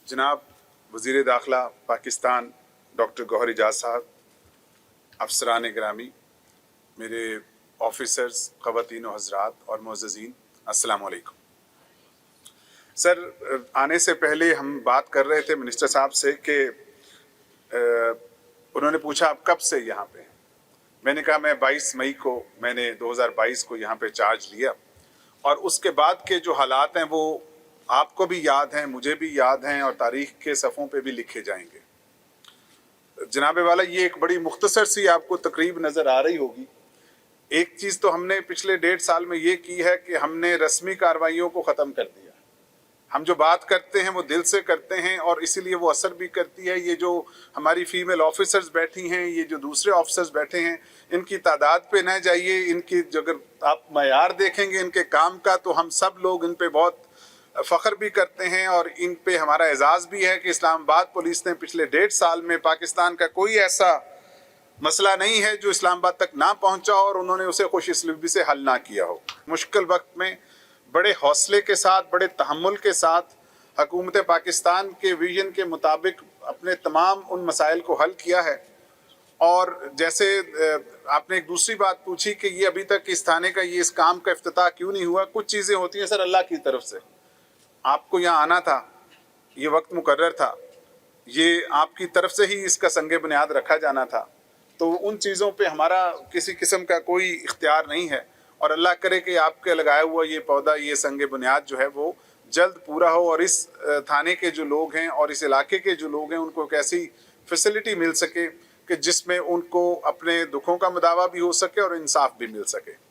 जनाब वज़ीर दाखिला पाकिस्तान डॉक्टर गौहर एजाज साहब, अफसरान ग्रामी, मेरे ऑफिसर्स, ख़वातीन व हज़रात और मुअज़्ज़ज़ीन, अस्सलाम वालेकुम। सर, आने से पहले हम बात कर रहे थे मिनिस्टर साहब से कि उन्होंने पूछा आप कब से यहाँ पे हैं। मैंने कहा मैं 22 मई को मैंने 2022 को यहाँ पे चार्ज लिया और उसके बाद के जो हालात हैं वो आपको भी याद हैं, मुझे भी याद हैं और तारीख के सफ़ों पे भी लिखे जाएंगे। जनाबे वाला, ये एक बड़ी मुख्तसर सी आपको तकरीब नज़र आ रही होगी। एक चीज़ तो हमने पिछले 1.5 साल में ये की है कि हमने रस्मी कार्रवाइयों को ख़त्म कर दिया। हम जो बात करते हैं वो दिल से करते हैं और इसीलिए वो असर भी करती है। ये जो हमारी फीमेल ऑफिसर्स बैठी हैं, ये जो दूसरे ऑफिसर्स बैठे हैं, इनकी तादाद पे न जाइए। इनकी अगर आप मयार देखेंगे इनके काम का तो हम सब लोग इन पे बहुत फ़ख्र भी करते हैं और इन पे हमारा एजाज़ भी है कि इस्लामाबाद पुलिस ने पिछले 1.5 साल में पाकिस्तान का कोई ऐसा मसला नहीं है जो इस्लामाबाद तक ना पहुंचा और उन्होंने उसे खुशइस्लूबी से हल ना किया हो। मुश्किल वक्त में बड़े हौसले के साथ, बड़े तहम्मुल के साथ हुकूमत पाकिस्तान के विजन के मुताबिक अपने तमाम उन मसाइल को हल किया है। और जैसे आपने एक दूसरी बात पूछी कि ये अभी तक इस थाने का इस काम का इफ्तिताह क्यों नहीं हुआ। कुछ चीज़ें होती हैं सर अल्लाह की तरफ से। आपको यहाँ आना था, ये वक्त मुकर्रर था, ये आपकी तरफ से ही इसका संगे बुनियाद रखा जाना था, तो उन चीज़ों पे हमारा किसी किस्म का कोई इख्तियार नहीं है। और अल्लाह करे कि आपके लगाया हुआ ये पौधा, ये संगे बुनियाद जो है वो जल्द पूरा हो और इस थाने के जो लोग हैं और इस इलाके के जो लोग हैं उनको एक ऐसी फैसिलिटी मिल सके कि जिसमें उनको अपने दुखों का मुदावा भी हो सके और इंसाफ भी मिल सके।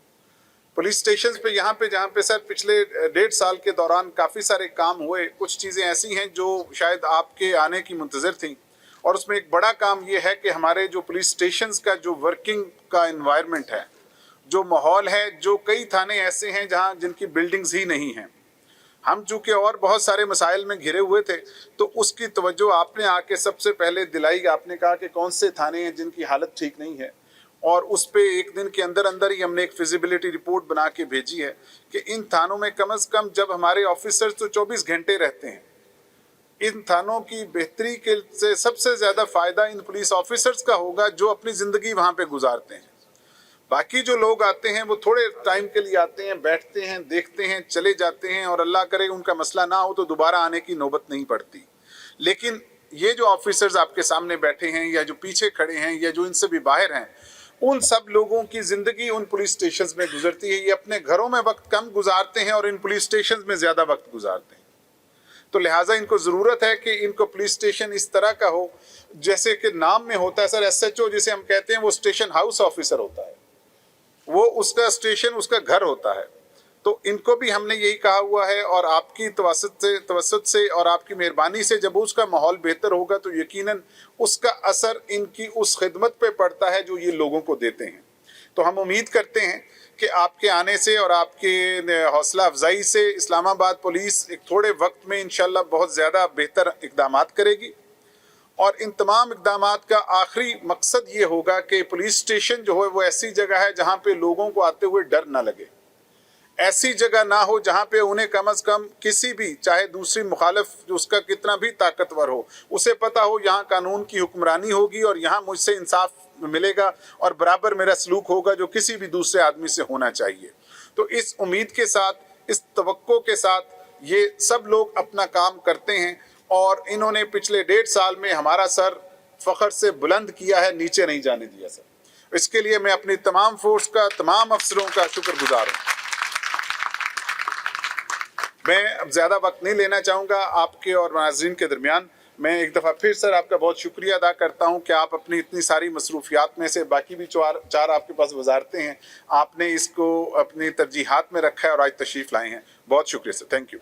पुलिस स्टेशन पे यहाँ पे जहाँ पे सर पिछले 1.5 साल के दौरान काफ़ी सारे काम हुए। कुछ चीज़ें ऐसी हैं जो शायद आपके आने की मुंतज़िर थी और उसमें एक बड़ा काम ये है कि हमारे जो पुलिस स्टेशंस का जो वर्किंग का एनवायरनमेंट है, जो माहौल है, जो कई थाने ऐसे हैं जहाँ जिनकी बिल्डिंग्स ही नहीं हैं। हम चूँकि और बहुत सारे मसाइल में घिरे हुए थे तो उसकी तवज्जो आपने आके सबसे पहले दिलाई। आपने कहा कि कौन से थाने हैं जिनकी हालत ठीक नहीं है और उस पे एक दिन के अंदर अंदर ही हमने एक फिजिबिलिटी रिपोर्ट बना के भेजी है कि इन थानों में कम से कम, जब हमारे ऑफिसर्स तो 24 घंटे रहते हैं, इन थानों की बेहतरी के से सबसे ज़्यादा फ़ायदा इन पुलिस ऑफिसर्स का होगा जो अपनी ज़िंदगी वहाँ पे गुजारते हैं। बाकी जो लोग आते हैं वो थोड़े टाइम के लिए आते हैं, बैठते हैं, देखते हैं, चले जाते हैं और अल्लाह करे उनका मसला ना हो तो दोबारा आने की नौबत नहीं पड़ती। लेकिन ये जो ऑफिसर्स आपके सामने बैठे हैं या जो पीछे खड़े हैं या जो इनसे भी बाहर हैं, उन सब लोगों की ज़िंदगी उन पुलिस स्टेशन में गुजरती है। ये अपने घरों में वक्त कम गुजारते हैं और इन पुलिस स्टेशन में ज़्यादा वक्त गुजारते हैं। तो लिहाजा इनको ज़रूरत है कि इनको पुलिस स्टेशन इस तरह का हो जैसे कि नाम में होता है सर। SHO जिसे हम कहते हैं वो स्टेशन हाउस ऑफिसर होता है, वो उसका स्टेशन उसका घर होता है। तो इनको भी हमने यही कहा हुआ है और आपकी तवस्सुत से और आपकी मेहरबानी से जब उसका माहौल बेहतर होगा तो यकीनन उसका असर इनकी उस खिदमत पे पड़ता है जो ये लोगों को देते हैं। तो हम उम्मीद करते हैं कि आपके आने से और आपके हौसला अफजाई से इस्लामाबाद पुलिस एक थोड़े वक्त में इंशाल्लाह बहुत ज़्यादा बेहतर इक़दामात करेगी और इन तमाम इक़दामात का आखिरी मकसद ये होगा कि पुलिस स्टेशन जो है वो ऐसी जगह है जहाँ पे लोगों को आते हुए डर ना लगे। ऐसी जगह ना हो जहाँ पे उन्हें कम अज़ कम किसी भी, चाहे दूसरी मुखालिफ जो उसका कितना भी ताकतवर हो, उसे पता हो यहाँ कानून की हुक्मरानी होगी और यहाँ मुझसे इंसाफ मिलेगा और बराबर मेरा सलूक होगा जो किसी भी दूसरे आदमी से होना चाहिए। तो इस उम्मीद के साथ, इस तवक्को के साथ ये सब लोग अपना काम करते हैं और इन्होंने पिछले 1.5 साल में हमारा सर फ़ख्र से बुलंद किया है, नीचे नहीं जाने दिया सर। इसके लिए मैं अपनी तमाम फोर्स का, तमाम अफसरों का शुक्रगुजार हूँ। मैं अब ज़्यादा वक्त नहीं लेना चाहूँगा आपके और नाज़रीन के दरमियान। मैं एक दफ़ा फिर सर आपका बहुत शुक्रिया अदा करता हूँ कि आप अपनी इतनी सारी मसरूफियात में से बाकी भी चार आपके पास वजारतें हैं, आपने इसको अपनी तरजीहात में रखा है और आज तशरीफ़ लाए हैं। बहुत शुक्रिया सर, थैंक यू।